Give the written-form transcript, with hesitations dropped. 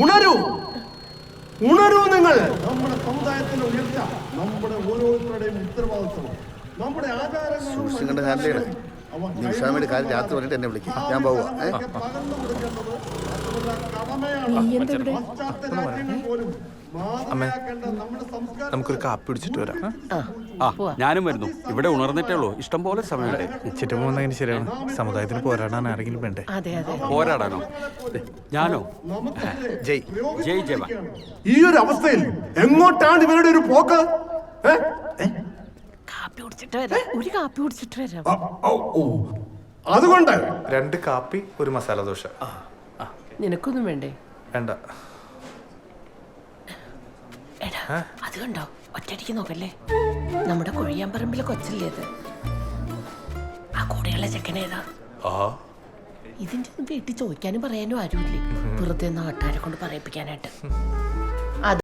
ഉണരൂ, ഉണരൂ നിങ്ങൾ. നമ്മുടെ സമുദായത്തിന്റെ ഉയർച്ച നമ്മുടെ ഓരോരുത്തരുടെയും ഉത്തരവാദിത്വമാണ്. നമ്മുടെ ആചാരങ്ങളും നിമിഷാമയുടെ കാര്യം രാത്രി പറഞ്ഞിട്ട് എന്നെ വിളിക്കും. ഞാൻ പോവാ. നമുക്കൊരു കാപ്പി പിടിച്ചിട്ട് വരാം. ഞാനും വരുന്നു. ഇവിടെ ഉണർന്നിട്ടേ ഉള്ളൂ. ഇഷ്ടം പോലെ സമയമുണ്ട്. ചുറ്റും പോകുന്നതിന് ശരിയാണ്. സമുദായത്തിന് പോരാടാൻ ആരെങ്കിലും വേണ്ടേ? പോരാടാനോ? ഞാനോ? ജയ് ജയ് ജവാൻ. ഈ ഒരു അവസ്ഥയിൽ എങ്ങോട്ടാണ് ഇവരുടെ ഒരു പോക്ക്? ഒരു കാപ്പി കുടിച്ചിട്ട് വരാം. അതുകൊണ്ട് 2 കാപ്പി 1 മസാല ദോശ. നിനക്കൊന്നും വേണ്ടേ? വേണ്ട. എടാ അത് കണ്ടോ, ഒറ്റയടിക്ക് നോക്കല്ലേ. നമ്മുടെ കൊഴിയാമ്പറമ്പിലെ കൊച്ചല്ലേ അത്? ആ കൂടെയുള്ള ചെക്കനേതാ? ഇതിന്റെ ഒന്നും വീട്ടിൽ ചോദിക്കാനും പറയാനും ആരുമില്ലേ, വെറുതെ നാട്ടുകാരെ കൊണ്ട് പറയിപ്പിക്കാനായിട്ട്.